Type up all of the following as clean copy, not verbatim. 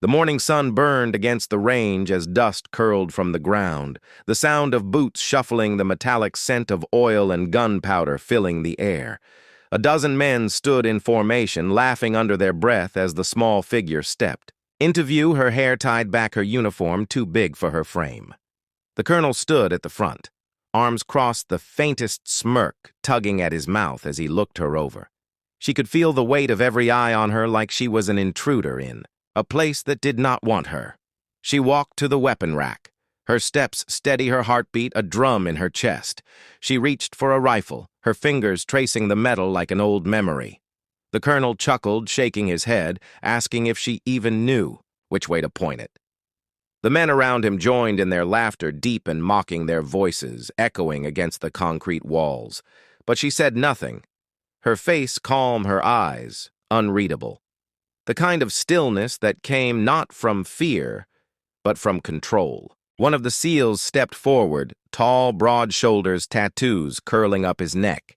The morning sun burned against the range as dust curled from the ground, the sound of boots shuffling, the metallic scent of oil and gunpowder filling the air. A dozen men stood in formation, laughing under their breath as the small figure stepped. Into view, her hair tied back, her uniform too big for her frame. The colonel stood at the front, arms crossed, the faintest smirk tugging at his mouth as he looked her over. She could feel the weight of every eye on her, like she was an intruder in a place that did not want her. She walked to the weapon rack, her steps steady, her heartbeat a drum in her chest. She reached for a rifle, her fingers tracing the metal like an old memory. The colonel chuckled, shaking his head, asking if she even knew which way to point it. The men around him joined in their laughter, deep and mocking, their voices echoing against the concrete walls. But she said nothing, her face calm, her eyes unreadable. The kind of stillness that came not from fear, but from control. One of the SEALs stepped forward, tall, broad shoulders, tattoos curling up his neck.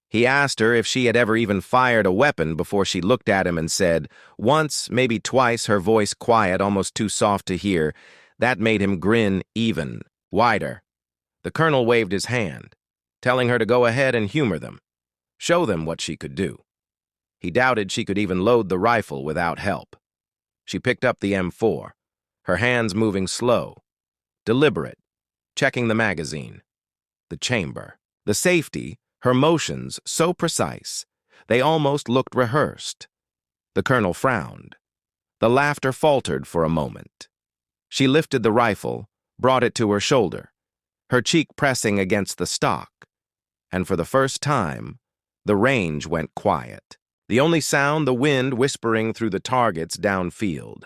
He asked her if she had ever even fired a weapon before. She looked at him and said, once, maybe twice, her voice quiet, almost too soft to hear. That made him grin even wider. The colonel waved his hand, telling her to go ahead and humor them, show them what she could do. He doubted she could even load the rifle without help. She picked up the M4, her hands moving slow, deliberate, checking the magazine, the chamber, the safety, her motions so precise, they almost looked rehearsed. The colonel frowned. The laughter faltered for a moment. She lifted the rifle, brought it to her shoulder, her cheek pressing against the stock, and for the first time, the range went quiet. The only sound, the wind whispering through the targets downfield.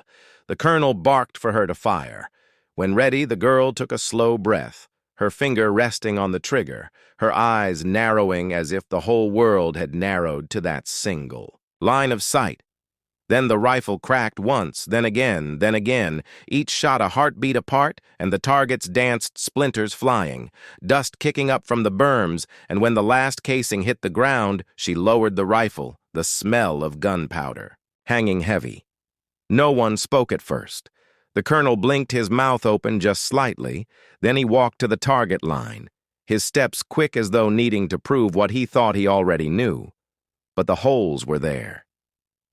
The colonel barked for her to fire. When ready, the girl took a slow breath, her finger resting on the trigger, her eyes narrowing as if the whole world had narrowed to that single line of sight. Then the rifle cracked once, then again, each shot a heartbeat apart, and the targets danced, splinters flying, dust kicking up from the berms, and when the last casing hit the ground, she lowered the rifle, the smell of gunpowder hanging heavy. No one spoke at first. The colonel blinked, his mouth open just slightly, then he walked to the target line, his steps quick as though needing to prove what he thought he already knew. But the holes were there.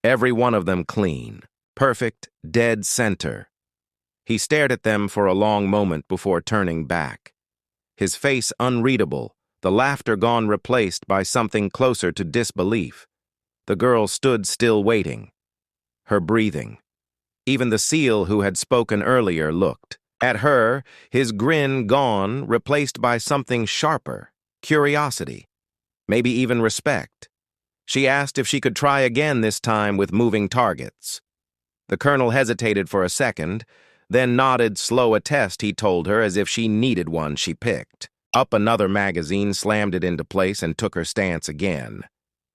Every one of them clean, perfect, dead center. He stared at them for a long moment before turning back, his face unreadable, the laughter gone, replaced by something closer to disbelief. The girl stood still, waiting, her breathing. Even the SEAL who had spoken earlier looked at her, his grin gone, replaced by something sharper, curiosity, maybe even respect. She asked if she could try again, this time with moving targets. The colonel hesitated for a second, then nodded. Slow a test, he told her, as if she needed one. She picked up another magazine, slammed it into place, and took her stance again.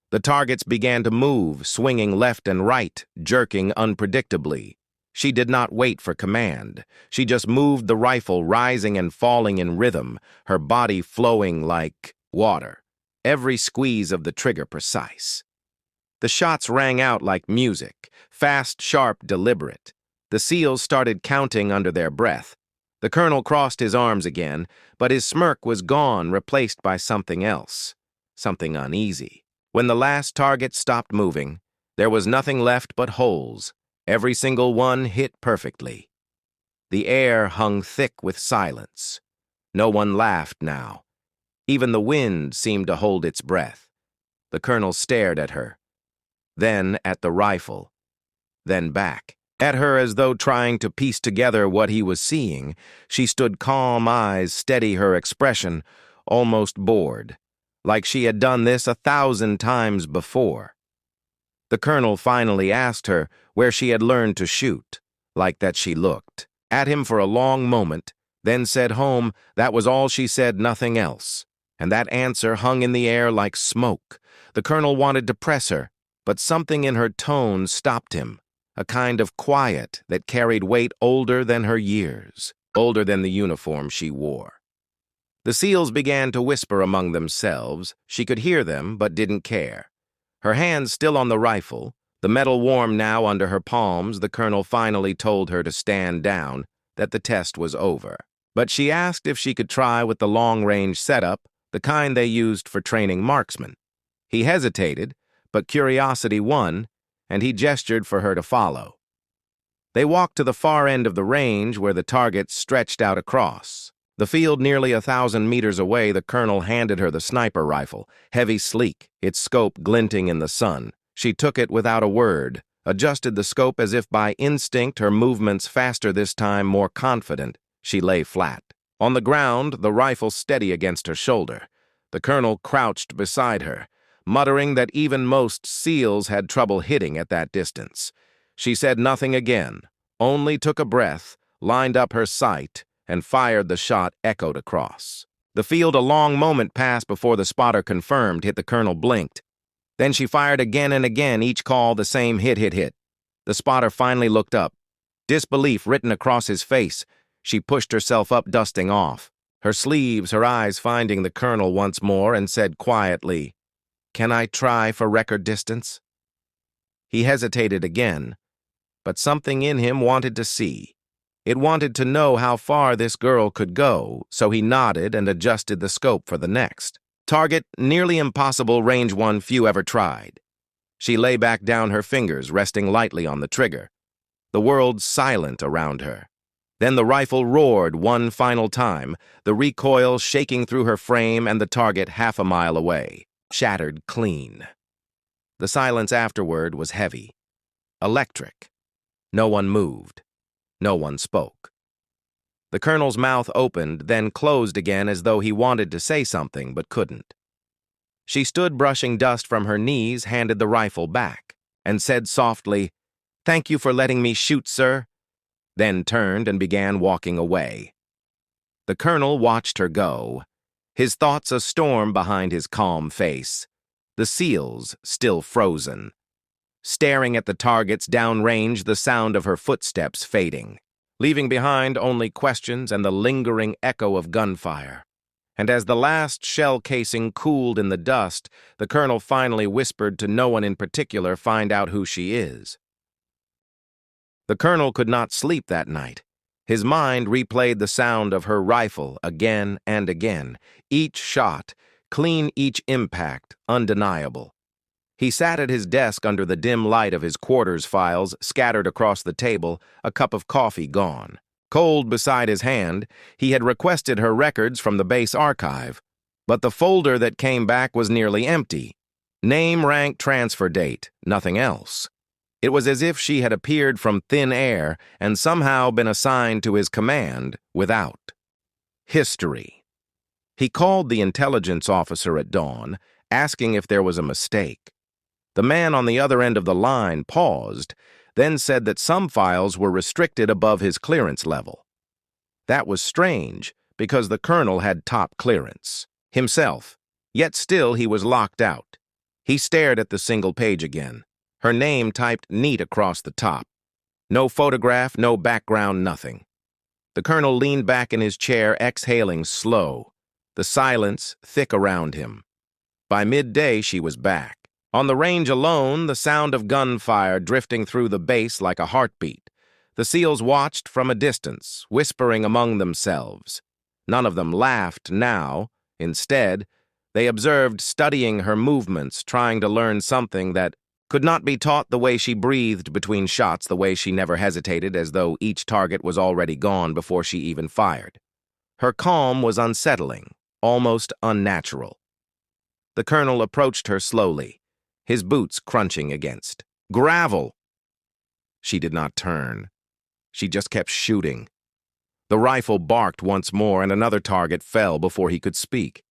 The targets began to move, swinging left and right, jerking unpredictably. She did not wait for command. She just moved the rifle, rising and falling in rhythm, her body flowing like water, every squeeze of the trigger precise. The shots rang out like music, fast, sharp, deliberate. The SEALs started counting under their breath. The colonel crossed his arms again, but his smirk was gone, replaced by something else, something uneasy. When the last target stopped moving, there was nothing left but holes, every single one hit perfectly. The air hung thick with silence. No one laughed now. Even the wind seemed to hold its breath. The colonel stared at her, then at the rifle, then back at her as though trying to piece together what he was seeing. She stood calm, eyes steady, her expression almost bored, like she had done this 1,000 times before. The colonel finally asked her where she had learned to shoot, like that. She looked at him for a long moment, then said home. That was all she said, nothing else. And that answer hung in the air like smoke. The colonel wanted to press her, but something in her tone stopped him, a kind of quiet that carried weight older than her years, older than the uniform she wore. The SEALs began to whisper among themselves. She could hear them, but didn't care. Her hands still on the rifle, The metal warm now under her palms, the colonel finally told her to stand down, that the test was over. But she asked if she could try with the long-range setup, the kind they used for training marksmen. He hesitated, but curiosity won, and he gestured for her to follow. They walked to the far end of the range where the targets stretched out across. The field nearly 1,000 meters away, the colonel handed her the sniper rifle, heavy, sleek, its scope glinting in the sun. She took it without a word, adjusted the scope as if by instinct, her movements faster this time, more confident. She lay flat. On the ground, the rifle steady against her shoulder. The colonel crouched beside her, muttering that even most SEALs had trouble hitting at that distance. She said nothing again, only took a breath, lined up her sight, and fired. The shot echoed across. The field a long moment passed before the spotter confirmed, hit. The colonel blinked. Then she fired again and again, each call the same hit, hit, hit. The spotter finally looked up, disbelief written across his face. She pushed herself up, dusting off her sleeves, her eyes finding the colonel once more, and said quietly, "Can I try for record distance?" He hesitated again, but something in him wanted to see. It wanted to know how far this girl could go, so he nodded and adjusted the scope for the next. Target, nearly impossible, range one few ever tried. She lay back down, her fingers resting lightly on the trigger. The world silent around her. Then the rifle roared one final time, the recoil shaking through her frame, and the target half a mile away, shattered clean. The silence afterward was heavy, electric. No one moved. No one spoke. The colonel's mouth opened, then closed again as though he wanted to say something but couldn't. She stood brushing dust from her knees, handed the rifle back, and said softly, "Thank you for letting me shoot, sir," then turned and began walking away. The colonel watched her go, his thoughts a storm behind his calm face, the SEALs still frozen. Staring at the targets downrange, the sound of her footsteps fading, leaving behind only questions and the lingering echo of gunfire. And as the last shell casing cooled in the dust, the colonel finally whispered to no one in particular, "Find out who she is." The colonel could not sleep that night. His mind replayed the sound of her rifle again and again, each shot, clean, each impact, undeniable. He sat at his desk under the dim light of his quarters files scattered across the table, a cup of coffee gone. Cold beside his hand, he had requested her records from the base archive, but the folder that came back was nearly empty. Name, rank, transfer date, nothing else. It was as if she had appeared from thin air and somehow been assigned to his command without history. He called the intelligence officer at dawn, asking if there was a mistake. The man on the other end of the line paused, then said that some files were restricted above his clearance level. That was strange, because the colonel had top clearance himself, yet still he was locked out. He stared at the single page again, her name typed neat across the top. No photograph, no background, nothing. The colonel leaned back in his chair, exhaling slow, the silence thick around him. By midday, she was back. On the range alone, the sound of gunfire drifting through the base like a heartbeat. The SEALs watched from a distance, whispering among themselves. None of them laughed now. Instead, they observed, studying her movements, trying to learn something that could not be taught: the way she breathed between shots, the way she never hesitated, as though each target was already gone before she even fired. Her calm was unsettling, almost unnatural. The colonel approached her slowly, his boots crunching against gravel. She did not turn. She just kept shooting. The rifle barked once more, and another target fell before he could speak.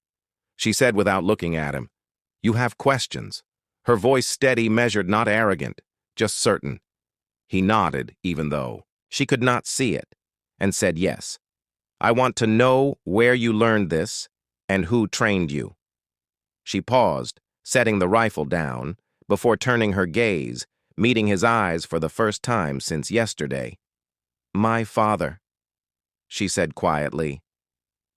She said without looking at him, "You have questions." Her voice steady, measured, not arrogant, just certain. He nodded, even though she could not see it, and said yes. "I want to know where you learned this and who trained you." She paused, setting the rifle down, before turning her gaze, meeting his eyes for the first time since yesterday. "My father," she said quietly.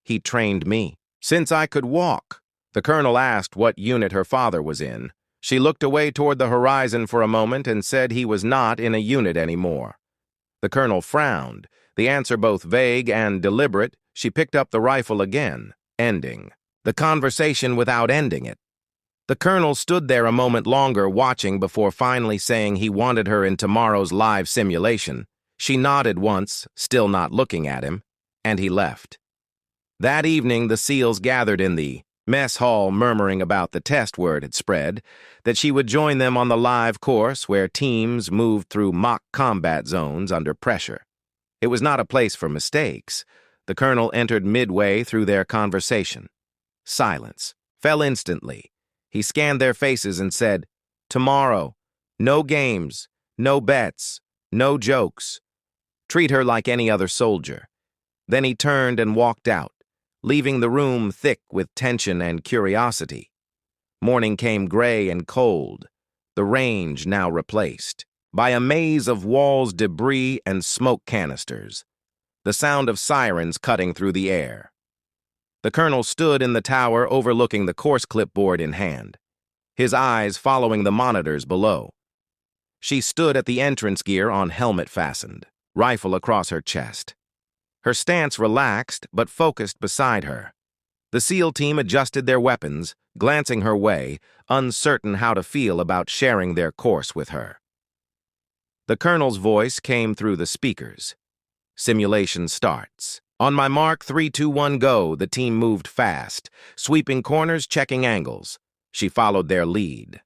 "He trained me since I could walk." The colonel asked what unit her father was in. She looked away toward the horizon for a moment and said he was not in a unit anymore. The colonel frowned, the answer both vague and deliberate. She picked up the rifle again, ending the conversation without ending it. The colonel stood there a moment longer, watching before finally saying he wanted her in tomorrow's live simulation. She nodded once, still not looking at him, and he left. That evening, the SEALs gathered in the mess hall, murmuring about the test word had spread, that she would join them on the live course where teams moved through mock combat zones under pressure. It was not a place for mistakes. The colonel entered midway through their conversation. Silence fell instantly. He scanned their faces and said, "Tomorrow, no games, no bets, no jokes. Treat her like any other soldier." Then he turned and walked out, leaving the room thick with tension and curiosity. Morning came gray and cold, the range now replaced by a maze of walls, debris, and smoke canisters, the sound of sirens cutting through the air. The colonel stood in the tower overlooking the course clipboard in hand, his eyes following the monitors below. She stood at the entrance gear on helmet fastened, rifle across her chest. Her stance relaxed but focused beside her. The SEAL team adjusted their weapons, glancing her way, uncertain how to feel about sharing their course with her. The colonel's voice came through the speakers. "Simulation starts. On my mark, 3, 2, 1, go." The team moved fast, sweeping corners, checking angles. She followed their lead.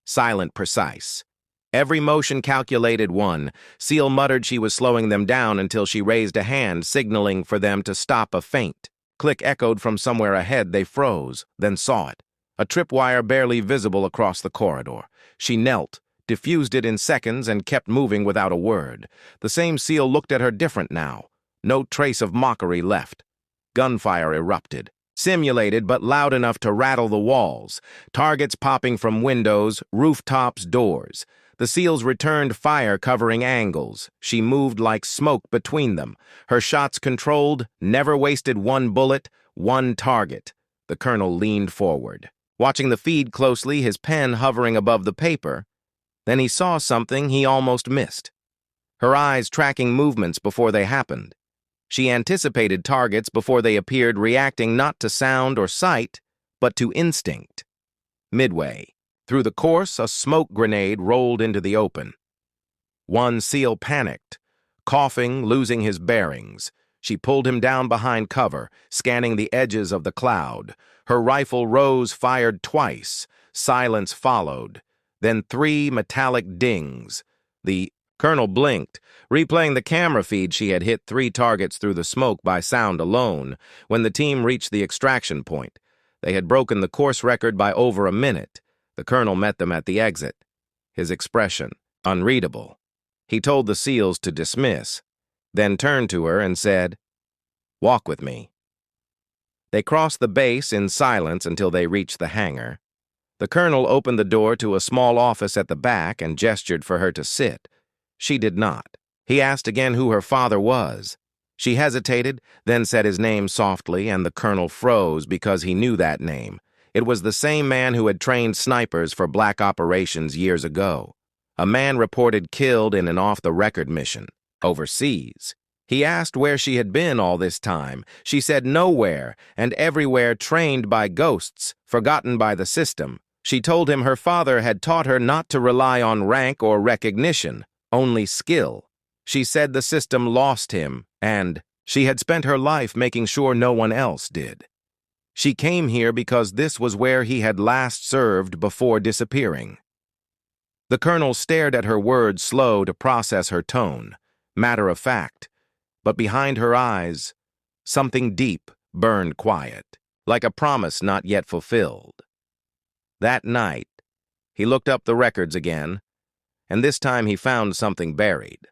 Silent, precise. Every motion calculated. One. SEAL muttered she was slowing them down until she raised a hand, signaling for them to stop. A faint click echoed from somewhere ahead. They froze, then saw it. A tripwire barely visible across the corridor. She knelt, diffused it in seconds, and kept moving without a word. The same SEAL looked at her different now. No trace of mockery left. Gunfire erupted, simulated but loud enough to rattle the walls. Targets popping from windows, rooftops, doors. The SEALs returned fire, covering angles. She moved like smoke between them. Her shots controlled, never wasted one bullet, one target. The colonel leaned forward, watching the feed closely, his pen hovering above the paper. Then he saw something he almost missed. Her eyes tracking movements before they happened. She anticipated targets before they appeared, reacting not to sound or sight, but to instinct. Midway through the course, a smoke grenade rolled into the open. One SEAL panicked, coughing, losing his bearings. She pulled him down behind cover, scanning the edges of the cloud. Her rifle rose, fired twice. Silence followed. Then 3 metallic dings. The colonel blinked, replaying the camera feed. She had hit 3 targets through the smoke by sound alone. When the team reached the extraction point, they had broken the course record by over a minute. The colonel met them at the exit, his expression unreadable. He told the SEALs to dismiss, then turned to her and said, "Walk with me." They crossed the base in silence until they reached the hangar. The colonel opened the door to a small office at the back and gestured for her to sit. She did not. He asked again who her father was. She hesitated, then said his name softly, and the colonel froze because he knew that name. It was the same man who had trained snipers for black operations years ago. A man reported killed in an off-the-record mission, overseas. He asked where she had been all this time. She said nowhere, and everywhere trained by ghosts, forgotten by the system. She told him her father had taught her not to rely on rank or recognition, only skill. She said the system lost him, and she had spent her life making sure no one else did. She came here because this was where he had last served before disappearing. The colonel stared at her words, slow to process her tone, matter of fact. But behind her eyes, something deep burned quiet, like a promise not yet fulfilled. That night, he looked up the records again, and this time he found something buried.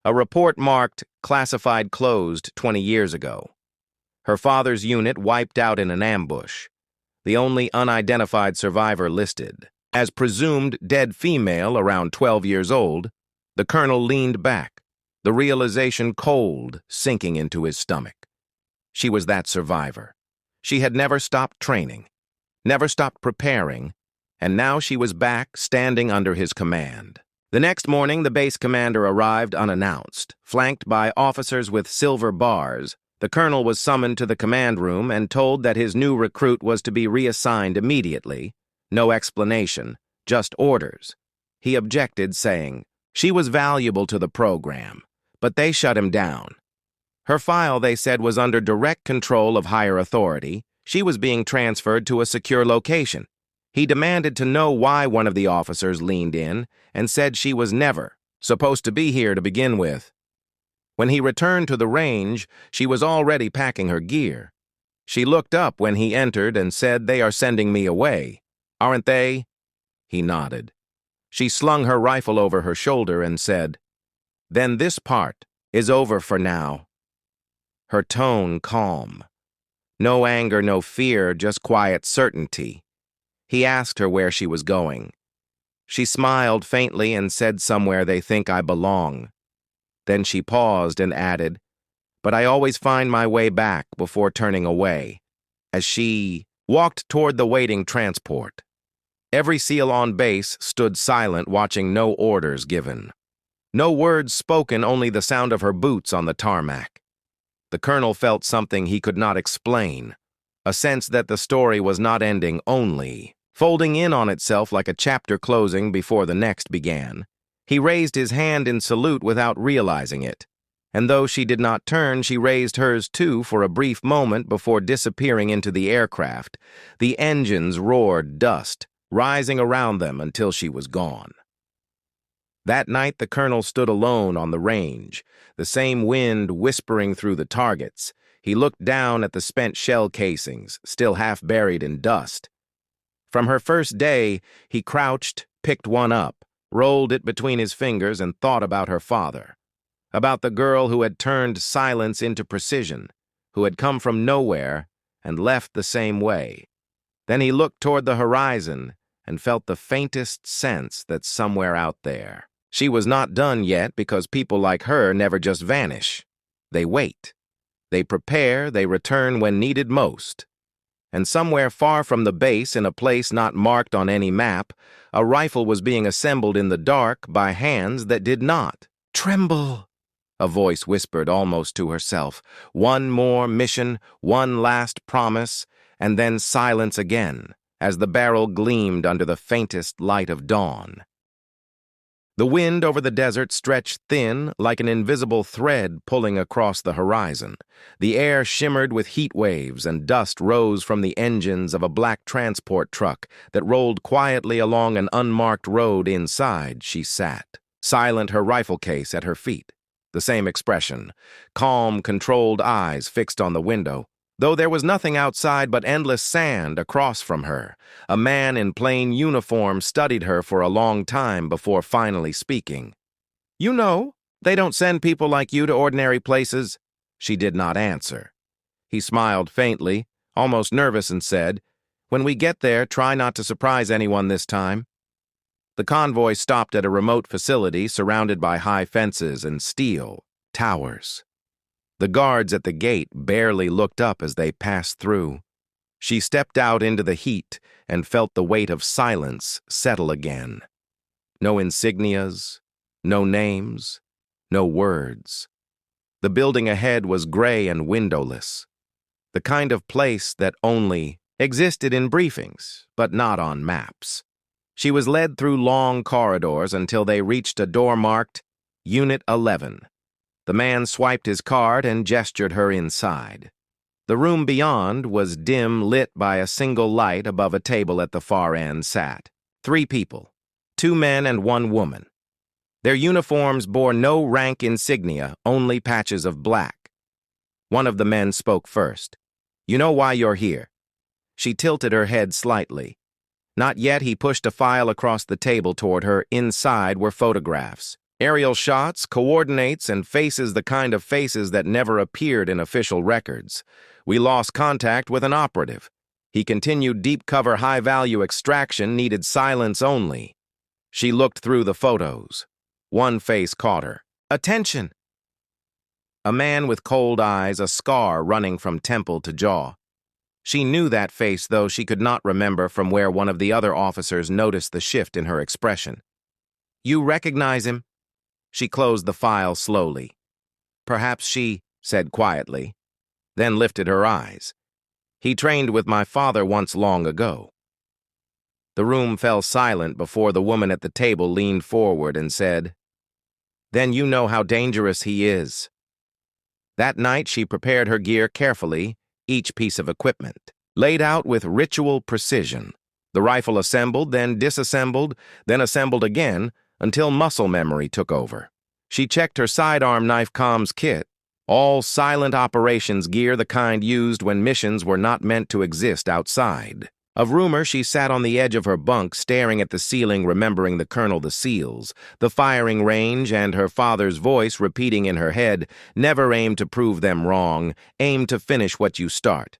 A report marked classified closed 20 years ago. Her father's unit wiped out in an ambush. The only unidentified survivor listed as presumed dead female around 12 years old. The colonel leaned back, the realization cold sinking into his stomach. She was that survivor. She had never stopped training, never stopped preparing, and now she was back, standing under his command. The next morning, the base commander arrived unannounced, flanked by officers with silver bars. The colonel was summoned to the command room and told that his new recruit was to be reassigned immediately. No explanation, just orders. He objected, saying she was valuable to the program, but they shut him down. Her file, they said, was under direct control of higher authority. She was being transferred to a secure location. He demanded to know why one of the officers leaned in and said she was never supposed to be here to begin with. When he returned to the range, she was already packing her gear. She looked up when he entered and said, "They are sending me away, aren't they?" He nodded. She slung her rifle over her shoulder and said, "Then this part is over for now." Her tone calm. No anger, no fear, just quiet certainty. He asked her where she was going. She smiled faintly and said, "Somewhere they think I belong." Then she paused and added, "But I always find my way back before turning away," as she walked toward the waiting transport. Every SEAL on base stood silent, watching, no orders given. No words spoken, only the sound of her boots on the tarmac. The colonel felt something he could not explain, a sense that the story was not ending, only folding in on itself like a chapter closing before the next began. He raised his hand in salute without realizing it, and though she did not turn, she raised hers too for a brief moment before disappearing into the aircraft. The engines roared dust, rising around them until she was gone. That night, the colonel stood alone on the range, the same wind whispering through the targets. He looked down at the spent shell casings, still half buried in dust. From her first day, he crouched, picked one up, rolled it between his fingers, and thought about her father, about the girl who had turned silence into precision, who had come from nowhere and left the same way. Then he looked toward the horizon and felt the faintest sense that somewhere out there she was not done yet, because people like her never just vanish. They wait. They prepare, they return when needed most. And somewhere far from the base, in a place not marked on any map, a rifle was being assembled in the dark by hands that did not tremble. A voice whispered almost to herself. One more mission, one last promise, and then silence again, as the barrel gleamed under the faintest light of dawn. The wind over the desert stretched thin, like an invisible thread pulling across the horizon. The air shimmered with heat waves, and dust rose from the engines of a black transport truck that rolled quietly along an unmarked road. Inside, she sat, silent, her rifle case at her feet. The same expression, calm, controlled eyes fixed on the window. Though there was nothing outside but endless sand across from her, a man in plain uniform studied her for a long time before finally speaking. "You know, they don't send people like you to ordinary places." She did not answer. He smiled faintly, almost nervous, and said, "When we get there, try not to surprise anyone this time." The convoy stopped at a remote facility surrounded by high fences and steel towers. The guards at the gate barely looked up as they passed through. She stepped out into the heat and felt the weight of silence settle again. No insignias, no names, no words. The building ahead was gray and windowless, the kind of place that only existed in briefings, but not on maps. She was led through long corridors until they reached a door marked Unit 11. The man swiped his card and gestured her inside. The room beyond was dim, lit by a single light. Above a table at the far end sat 3 people, 2 men and 1 woman. Their uniforms bore no rank insignia, only patches of black. One of the men spoke first. "You know why you're here?" She tilted her head slightly. Not yet. He pushed a file across the table toward her. Inside were photographs. Aerial shots, coordinates, and faces, the kind of faces that never appeared in official records. "We lost contact with an operative." He continued. "Deep cover, high-value extraction, needed silence only." She looked through the photos. One face caught her. "Attention!" A man with cold eyes, a scar running from temple to jaw. She knew that face, though she could not remember from where one of the other officers noticed the shift in her expression. "You recognize him?" She closed the file slowly. "Perhaps she," said quietly, then lifted her eyes. "He trained with my father once long ago." The room fell silent before the woman at the table leaned forward and said, "Then you know how dangerous he is." That night she prepared her gear carefully, each piece of equipment, laid out with ritual precision. The rifle assembled, then disassembled, then assembled again, until muscle memory took over. She checked her sidearm knife comms kit, all silent operations gear, the kind used when missions were not meant to exist outside. Of rumor, she sat on the edge of her bunk, staring at the ceiling, remembering the colonel, the SEALs, the firing range, and her father's voice repeating in her head, "Never aim to prove them wrong, aim to finish what you start."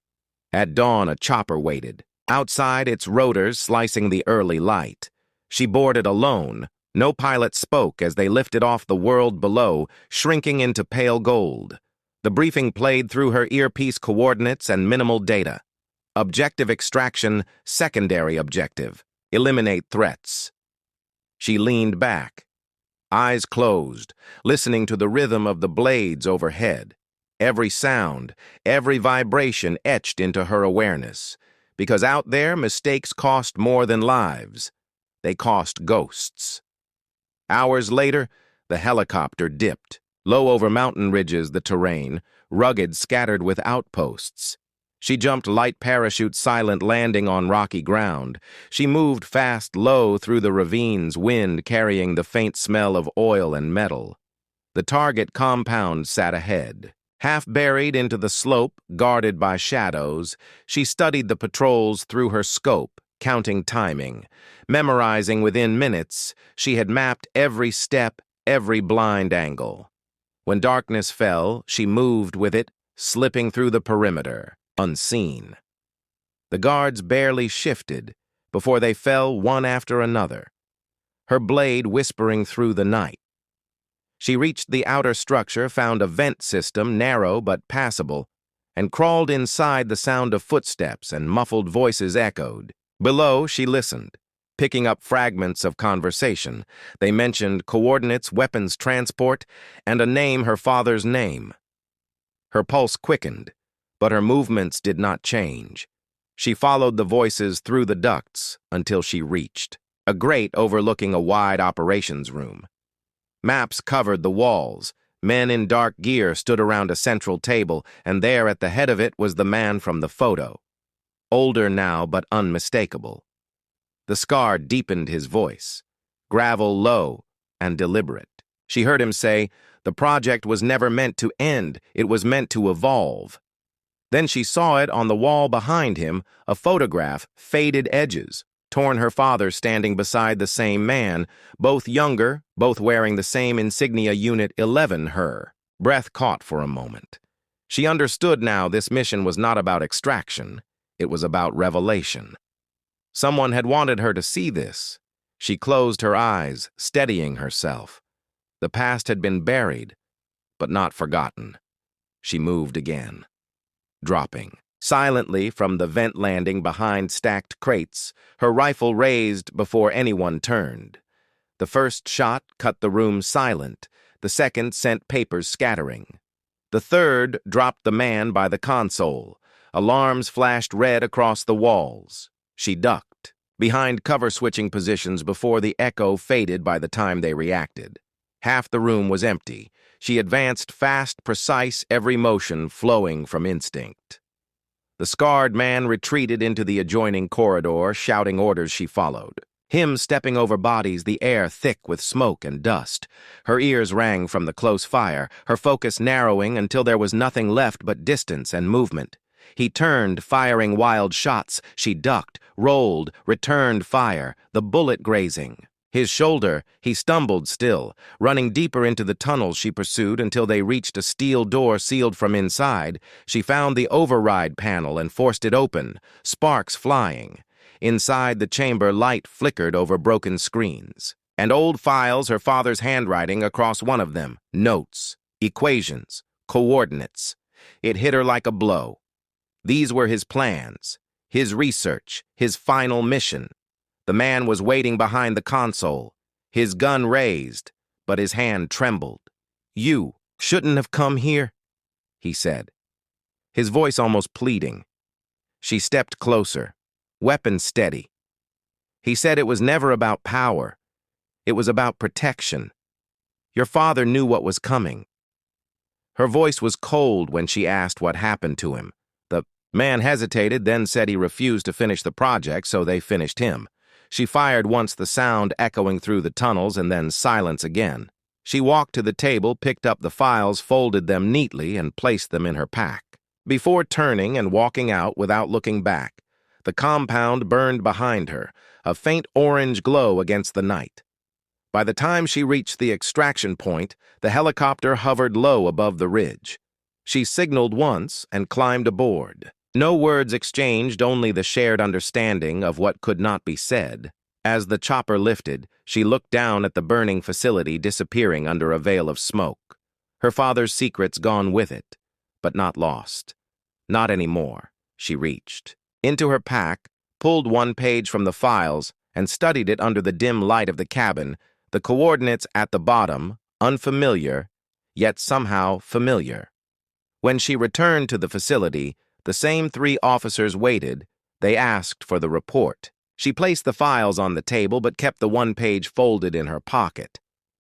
At dawn, a chopper waited. Outside, its rotors slicing the early light. She boarded alone. No pilot spoke as they lifted off the world below, shrinking into pale gold. The briefing played through her earpiece coordinates and minimal data. Objective extraction, secondary objective. Eliminate threats. She leaned back, eyes closed, listening to the rhythm of the blades overhead. Every sound, every vibration etched into her awareness. Because out there, mistakes cost more than lives. They cost ghosts. Hours later, the helicopter dipped. Low over mountain ridges, the terrain, rugged, scattered with outposts. She jumped light parachute, silent landing on rocky ground. She moved fast, low through the ravines, wind carrying the faint smell of oil and metal. The target compound sat ahead. Half buried into the slope, guarded by shadows, she studied the patrols through her scope, counting timing. Memorizing within minutes, she had mapped every step, every blind angle. When darkness fell, she moved with it, slipping through the perimeter, unseen. The guards barely shifted before they fell one after another, her blade whispering through the night. She reached the outer structure, found a vent system, narrow but passable, and crawled inside. The sound of footsteps and muffled voices echoed. Below, she listened, picking up fragments of conversation. They mentioned coordinates, weapons transport, and a name, her father's name. Her pulse quickened, but her movements did not change. She followed the voices through the ducts until she reached a grate overlooking a wide operations room. Maps covered the walls. Men in dark gear stood around a central table, and there at the head of it was the man from the photo. Older now, but unmistakable. The scar deepened his voice, gravel low and deliberate. She heard him say, "The project was never meant to end, it was meant to evolve." Then she saw it on the wall behind him, a photograph, faded edges, torn, her father standing beside the same man, both younger, both wearing the same insignia, Unit 11, her. Breath caught for a moment. She understood now this mission was not about extraction, it was about revelation. Someone had wanted her to see this. She closed her eyes, steadying herself. The past had been buried, but not forgotten. She moved again, dropping silently from the vent landing behind stacked crates, her rifle raised before anyone turned. The first shot cut the room silent. The second sent papers scattering. The third dropped the man by the console. Alarms flashed red across the walls. She ducked, behind cover-switching positions before the echo faded by the time they reacted. Half the room was empty. She advanced fast, precise, every motion flowing from instinct. The scarred man retreated into the adjoining corridor, shouting orders. She followed. Him stepping over bodies, the air thick with smoke and dust. Her ears rang from the close fire, her focus narrowing until there was nothing left but distance and movement. He turned, firing wild shots. She ducked, rolled, returned fire, the bullet grazing. His shoulder, he stumbled still, running deeper into the tunnels. She pursued until they reached a steel door sealed from inside. She found the override panel and forced it open, sparks flying. Inside the chamber, light flickered over broken screens. And old files, her father's handwriting across one of them. Notes, equations, coordinates. It hit her like a blow. These were his plans, his research, his final mission. The man was waiting behind the console, his gun raised, but his hand trembled. "You shouldn't have come here," he said, his voice almost pleading. She stepped closer, weapon steady. He said it was never about power. It was about protection. Your father knew what was coming. Her voice was cold when she asked what happened to him. The man hesitated, then said he refused to finish the project, so they finished him. She fired once, the sound echoing through the tunnels, and then silence again. She walked to the table, picked up the files, folded them neatly, and placed them in her pack. Before turning and walking out without looking back, the compound burned behind her, a faint orange glow against the night. By the time she reached the extraction point, the helicopter hovered low above the ridge. She signaled once and climbed aboard. No words exchanged, only the shared understanding of what could not be said. As the chopper lifted, she looked down at the burning facility disappearing under a veil of smoke. Her father's secrets gone with it, but not lost. Not anymore. She reached into her pack, pulled one page from the files, and studied it under the dim light of the cabin, the coordinates at the bottom, unfamiliar, yet somehow familiar. When she returned to the facility, the same 3 officers waited. They asked for the report. She placed the files on the table but kept the one page folded in her pocket.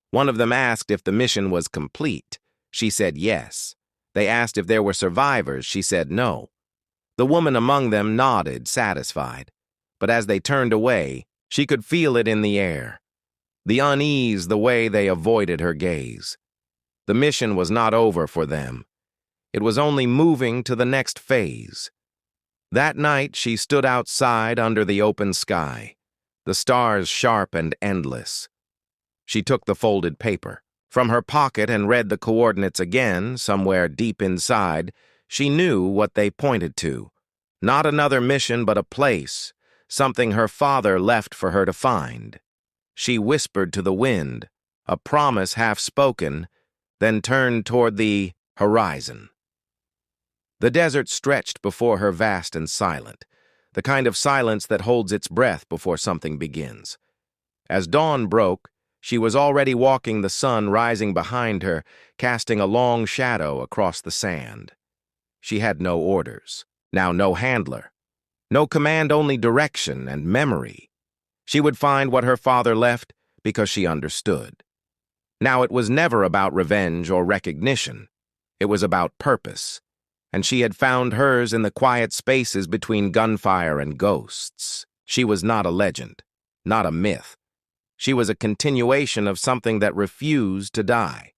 One of them asked if the mission was complete. She said yes. They asked if there were survivors. She said no. The woman among them nodded, satisfied. But as they turned away, she could feel it in the air. The unease, the way they avoided her gaze. The mission was not over for them. It was only moving to the next phase. That night, she stood outside under the open sky, the stars sharp and endless. She took the folded paper from her pocket and read the coordinates again. Somewhere deep inside, she knew what they pointed to. Not another mission, but a place, something her father left for her to find. She whispered to the wind, a promise half spoken, then turned toward the horizon. The desert stretched before her, vast and silent, the kind of silence that holds its breath before something begins. As dawn broke, she was already walking, the sun rising behind her, casting a long shadow across the sand. She had no orders, now no handler, no command, only direction and memory. She would find what her father left because she understood. Now it was never about revenge or recognition. It was about purpose. And she had found hers in the quiet spaces between gunfire and ghosts. She was not a legend, not a myth. She was a continuation of something that refused to die.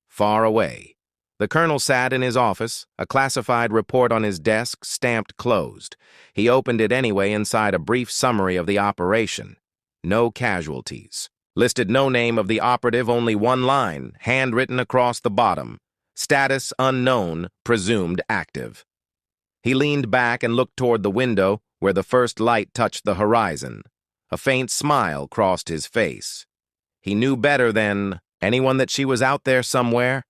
Far away, the colonel sat in his office, a classified report on his desk, stamped closed. He opened it anyway inside a brief summary of the operation. No casualties. Listed no name of the operative, only one line, handwritten across the bottom. Status unknown, presumed active. He leaned back and looked toward the window where the first light touched the horizon. A faint smile crossed his face. He knew better than anyone that she was out there somewhere,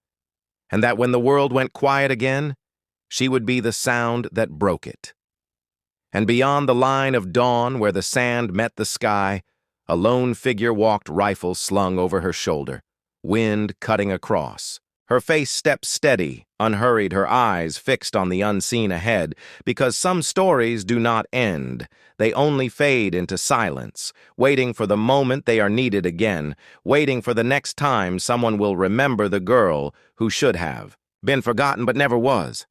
and that when the world went quiet again, she would be the sound that broke it. And beyond the line of dawn where the sand met the sky, a lone figure walked, rifle slung over her shoulder, wind cutting across. Her face stepped steady, unhurried, her eyes fixed on the unseen ahead, because some stories do not end. They only fade into silence, waiting for the moment they are needed again, waiting for the next time someone will remember the girl who should have been forgotten but never was.